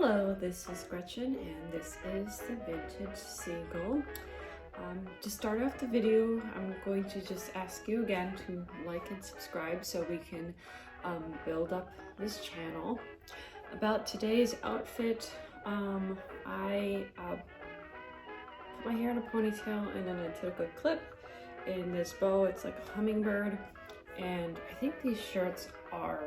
Hello, this is Gretchen and this is the Vintage Seagull. To start off the video, I'm going to just ask you again to like and subscribe so we can build up this channel. About today's outfit, I put my hair in a ponytail and then I took a clip in this bow. It's like a hummingbird, and I think these shirts are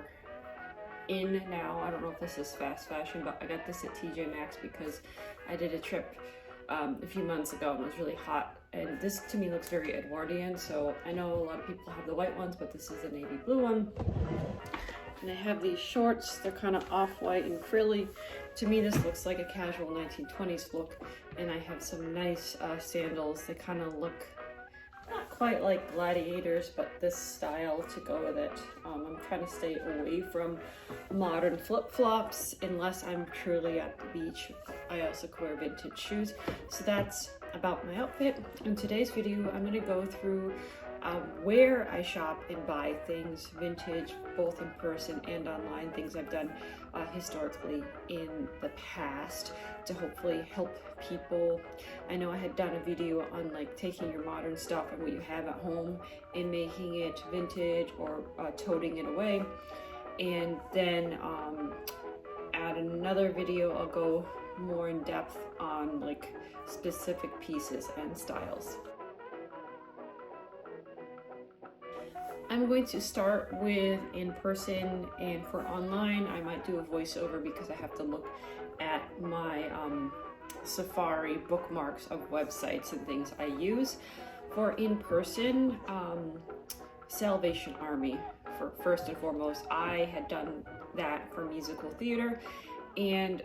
in now. I don't know if this is fast fashion, but I got this at TJ Maxx because I did a trip a few months ago and it was really hot, and this to me looks very Edwardian. So I know a lot of people have the white ones, but this is a navy blue one. And I have these shorts. They're kind of off-white and frilly. To me this looks like a casual 1920s look. And I have some nice sandals. They kind of look not quite like gladiators, but this style to go with it. I'm trying to stay away from modern flip-flops unless I'm truly at the beach. I also wear vintage shoes. So that's about my outfit. In today's video, I'm gonna go through where I shop and buy things vintage, both in person and online, things I've done historically in the past to hopefully help people. I know I had done a video on like taking your modern stuff and what you have at home and making it vintage or toting it away. And then at another video, I'll go more in depth on like specific pieces and styles. I'm going to start with in person, and for online I might do a voiceover because I have to look at my Safari bookmarks of websites and things I use. For in person, Salvation Army for first and foremost. I had done that for musical theater, and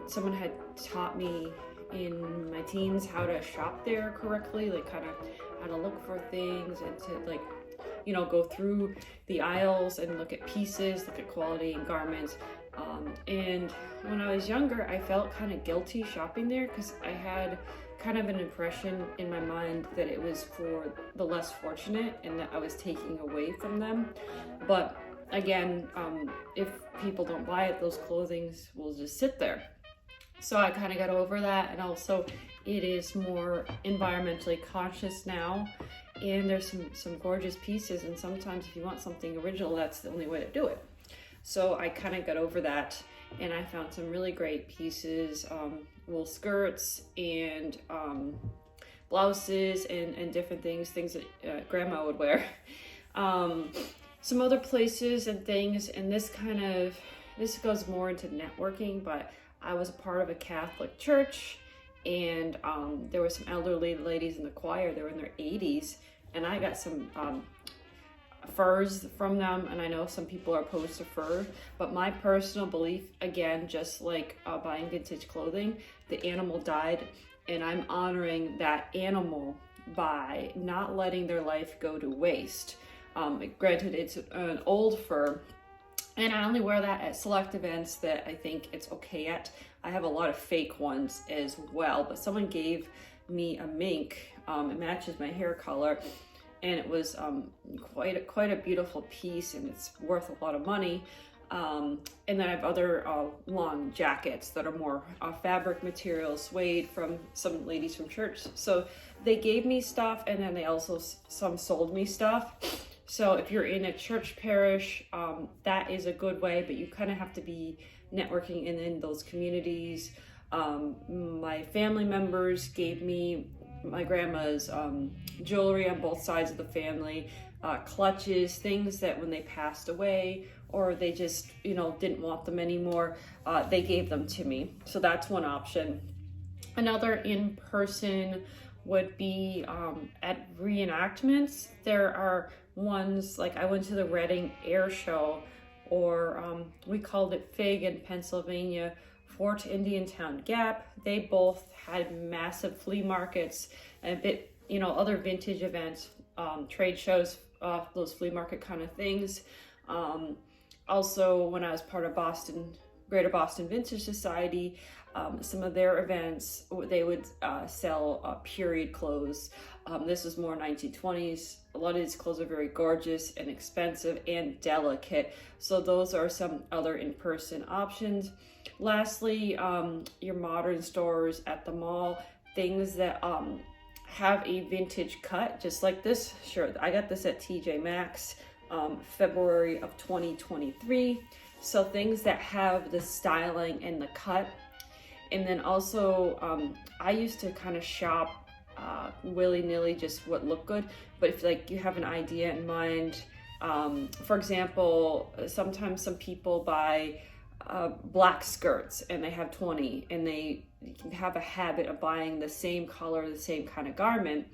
someone had taught me in my teens how to shop there correctly, like kind of how to look for things and to like, you know, go through the aisles and look at pieces, look at quality and garments. And when I was younger, I felt kind of guilty shopping there because I had kind of an impression in my mind that it was for the less fortunate and that I was taking away from them. But again, if people don't buy it, those clothings will just sit there. So I kind of got over that, and also it is more environmentally conscious now. And there's some gorgeous pieces, and sometimes if you want something original, that's the only way to do it. So I kind of got over that, and I found some really great pieces, wool skirts and blouses and different things that grandma would wear. Some other places and things, and this goes more into networking, but I was a part of a Catholic church, and there were some elderly ladies in the choir. They were in their 80s, and I got some furs from them, and I know some people are opposed to fur, but my personal belief, again, just like buying vintage clothing, the animal died, and I'm honoring that animal by not letting their life go to waste. Granted, it's an old fur, and I only wear that at select events that I think it's okay at. I have a lot of fake ones as well, but someone gave me a mink. It matches my hair color, and it was quite a beautiful piece, and it's worth a lot of money. And then I have other long jackets that are more fabric material, suede, from some ladies from church. So they gave me stuff, and then they also some sold me stuff. So if you're in a church parish, that is a good way, but you kind of have to be networking in those communities. My family members gave me my grandma's jewelry on both sides of the family, clutches, things that when they passed away or they just, you know, didn't want them anymore, they gave them to me. So that's one option. Another in-person would be at reenactments. There are ones like I went to the Reading Air Show, or we called it FIG in Pennsylvania, Fort Indiantown Gap. They both had massive flea markets and other vintage events, trade shows, those flea market kind of things. Also, when I was part of Boston Greater Boston Vintage Society. Some of their events, they would sell period clothes. This was more 1920s. A lot of these clothes are very gorgeous and expensive and delicate. So those are some other in-person options. Lastly, your modern stores at the mall, things that have a vintage cut, just like this shirt. I got this at TJ Maxx, February of 2023. So things that have the styling and the cut. And then also, I used to kind of shop willy-nilly, just what looked good. But if like you have an idea in mind, for example, sometimes some people buy black skirts and they have 20, and they have a habit of buying the same color, the same kind of garment.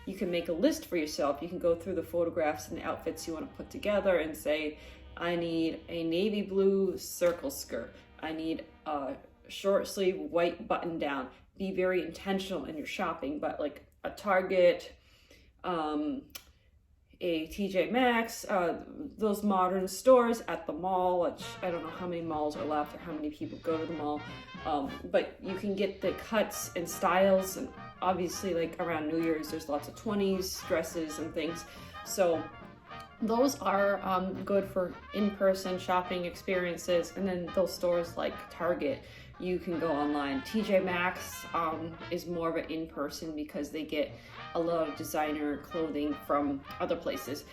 You can make a list for yourself. You can go through the photographs and the outfits you want to put together and say, I need a navy blue circle skirt. I need a short sleeve white button down. Be very intentional in your shopping, but like a Target, a TJ Maxx, those modern stores at the mall, which I don't know how many malls are left or how many people go to the mall, but you can get the cuts and styles. And obviously, like around New Year's, there's lots of 20s dresses and things. So those are good for in-person shopping experiences. And then those stores like Target, you can go online. TJ Maxx is more of an in-person because they get a lot of designer clothing from other places.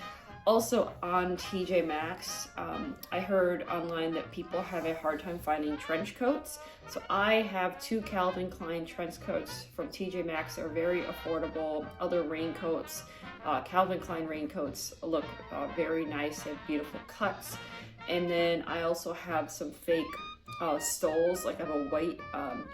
Also on TJ Maxx, I heard online that people have a hard time finding trench coats. So I have 2 Calvin Klein trench coats from TJ Maxx. They're very affordable. Other raincoats, Calvin Klein raincoats look very nice. They have beautiful cuts. And then I also have some fake stoles. Like I have a white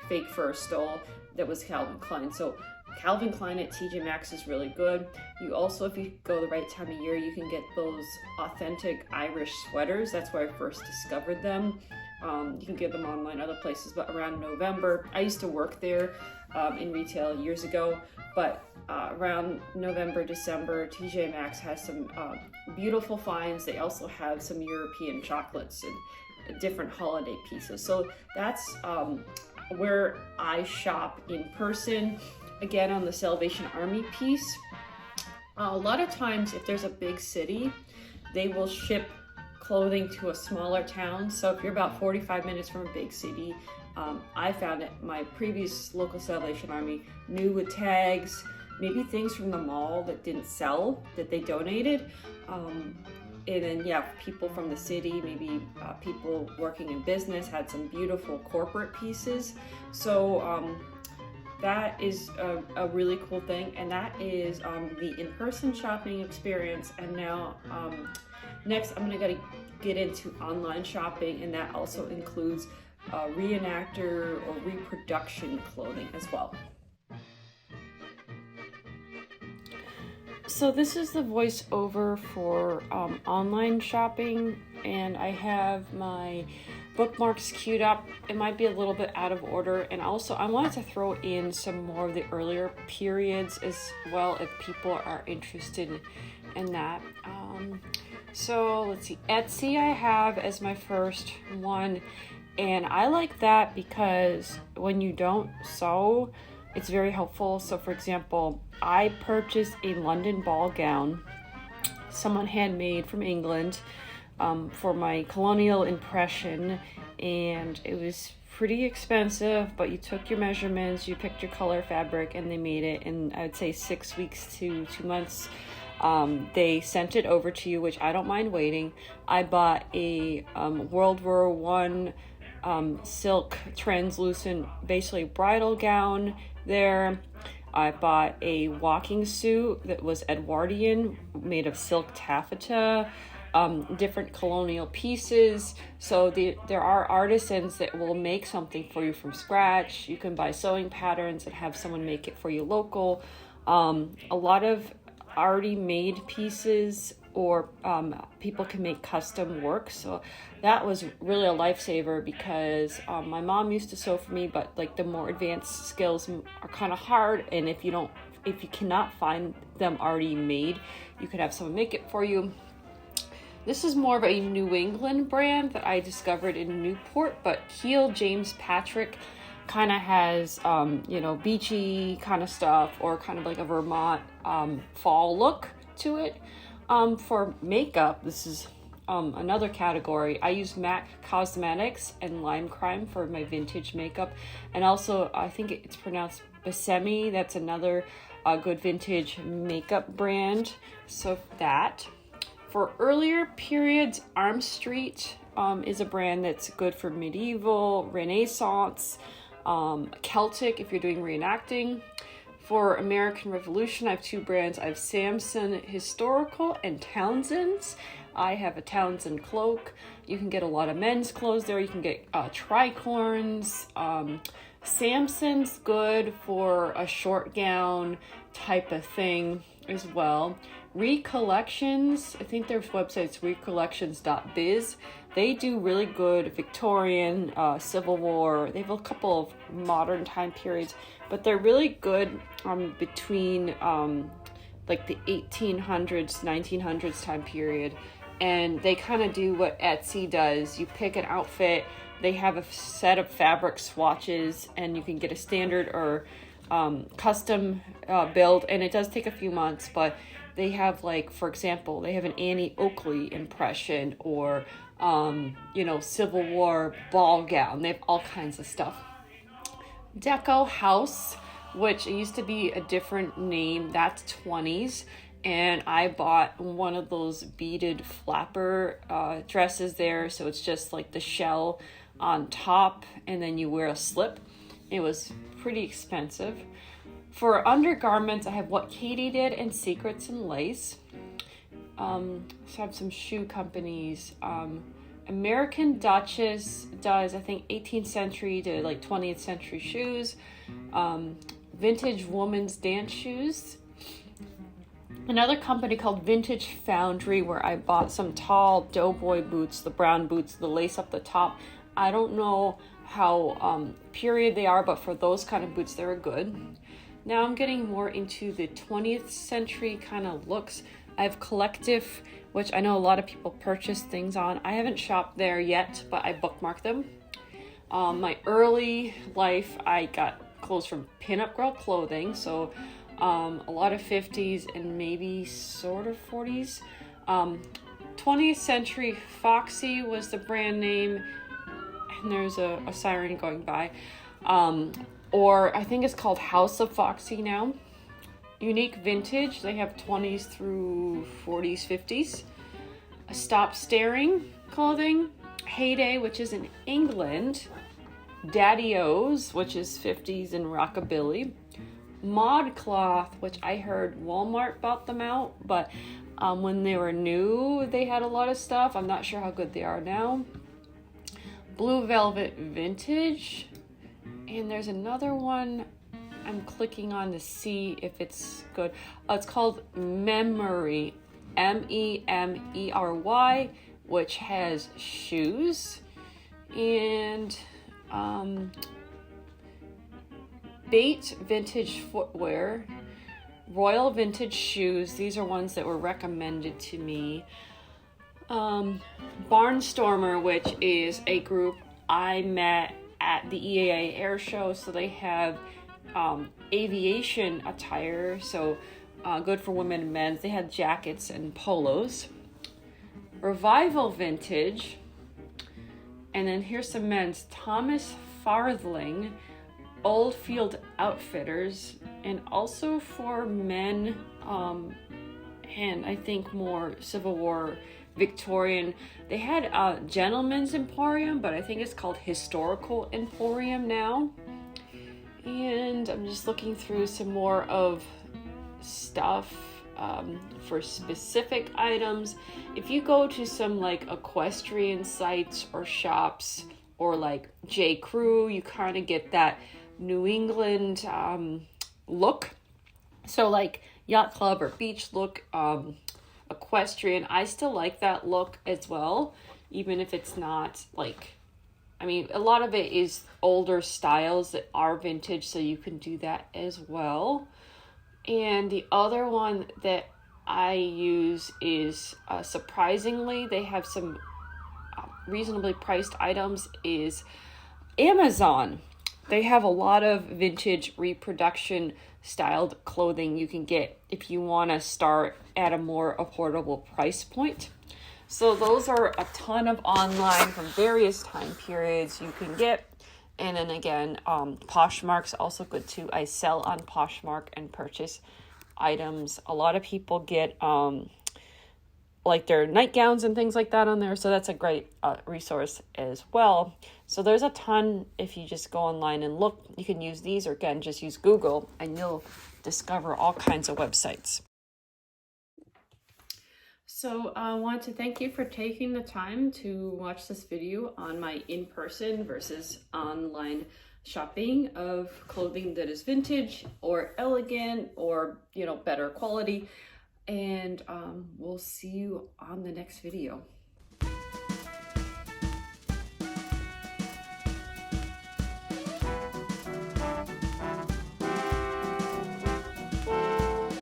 fake fur stole that was Calvin Klein. So Calvin Klein at TJ Maxx is really good. You also, if you go the right time of year, you can get those authentic Irish sweaters. That's where I first discovered them. You can get them online other places, but around November, I used to work there in retail years ago, but around November, December, TJ Maxx has some beautiful finds. They also have some European chocolates and different holiday pieces. So that's where I shop in person. Again, on the Salvation Army piece, a lot of times if there's a big city, they will ship clothing to a smaller town. So if you're about 45 minutes from a big city, I found that my previous local Salvation Army knew with tags, maybe things from the mall that didn't sell, that they donated. And then, yeah, people from the city, maybe people working in business had some beautiful corporate pieces. So that is a really cool thing. And that is the in-person shopping experience. And now, next I'm gonna get into online shopping, and that also includes Reenactor or reproduction clothing as well. So this is the voiceover for online shopping, and I have my bookmarks queued up. It might be a little bit out of order, and also I wanted to throw in some more of the earlier periods as well if people are interested in that. So let's see, Etsy I have as my first one, and I like that because when you don't sew, it's very helpful. So for example, I purchased a London ball gown someone handmade from England for my colonial impression, and it was pretty expensive, but you took your measurements, you picked your color fabric, and they made it in, I would say, 6 weeks to 2 months. They sent it over to you, which I don't mind waiting. I bought a World War I silk translucent, basically bridal gown there. I bought a walking suit that was Edwardian, made of silk taffeta, different colonial pieces. So there are artisans that will make something for you from scratch. You can buy sewing patterns and have someone make it for you local. A lot of already made pieces, or people can make custom work. So that was really a lifesaver because my mom used to sew for me, but like the more advanced skills are kind of hard. And if you cannot find them already made, you could have someone make it for you. This is more of a New England brand that I discovered in Newport, but Keel James Patrick kind of has, you know, beachy kind of stuff, or kind of like a Vermont fall look to it. For makeup, this is another category. I use MAC Cosmetics and Lime Crime for my vintage makeup. And also, I think it's pronounced Buscemi. That's another good vintage makeup brand. So that. For earlier periods, Arm Street is a brand that's good for medieval, Renaissance, Celtic if you're doing reenacting. For American Revolution, I have two brands. I have Samson Historical and Townsend's. I have a Townsend cloak. You can get a lot of men's clothes there. You can get tricorns. Samson's good for a short gown type of thing as well. Recollections, I think their website's recollections.biz. They do really good Victorian, Civil War. They have a couple of modern time periods, but they're really good between like the 1800s, 1900s time period. And they kind of do what Etsy does. You pick an outfit, they have a set of fabric swatches, and you can get a standard or custom build, and it does take a few months, but they have, like, for example, they have an Annie Oakley impression, or you know, Civil War ball gown. They have all kinds of stuff. Deco House, which used to be a different name, that's 20s, and I bought one of those beaded flapper dresses there, so it's just like the shell on top, and then you wear a slip. It was pretty expensive. For undergarments, I have What Katie Did and Secrets and Lace. So I have some shoe companies. American Duchess does, I think, 18th century to like 20th century shoes. Vintage women's dance shoes. Another company called Vintage Foundry, where I bought some tall doughboy boots, the brown boots, the lace up the top. I don't know how period they are, but for those kind of boots, they're good. Now I'm getting more into the 20th century kind of looks. I have Collective, which I know a lot of people purchase things on. I haven't shopped there yet, but I bookmarked them. My early life, I got clothes from Pinup Girl Clothing, so a lot of 50s and maybe sort of 40s. 20th century Foxy was the brand name, and there's a siren going by. Or I think it's called House of Foxy now. Unique Vintage, they have 20s through 40s, 50s. Stop Staring Clothing. Heyday, which is in England. Daddy-O's, which is 50s and rockabilly. Mod Cloth, which I heard Walmart bought them out, but when they were new, they had a lot of stuff. I'm not sure how good they are now. Blue Velvet Vintage. And there's another one I'm clicking on to see if it's good. It's called Memory, Memery, which has shoes. And Bait Vintage Footwear, Royal Vintage Shoes. These are ones that were recommended to me. Barnstormer, which is a group I met at the EAA Air Show, so they have aviation attire, so good for women and men. They had jackets and polos. Revival Vintage, and then here's some men's. Thomas Farthing, Oldfield Outfitters, and also for men, and I think more Civil War Victorian. They had a Gentleman's Emporium, but I think it's called Historical Emporium now. And I'm just looking through some more of stuff for specific items. If you go to some like equestrian sites or shops, or like J. Crew, you kind of get that New England look. So like Yacht Club or Beach look, equestrian, I still like that look as well, even if it's not like, I mean, a lot of it is older styles that are vintage, so you can do that as well. And the other one that I use is surprisingly, they have some reasonably priced items, is Amazon. They have a lot of vintage reproduction styled clothing you can get if you want to start at a more affordable price point. So those are a ton of online from various time periods you can get. And then again, Poshmark's also good too. I sell on Poshmark and purchase items. A lot of people get like their nightgowns and things like that on there. So that's a great resource as well. So there's a ton. If you just go online and look, you can use these, or again, just use Google and you'll discover all kinds of websites. So I want to thank you for taking the time to watch this video on my in-person versus online shopping of clothing that is vintage or elegant or, better quality. And we'll see you on the next video.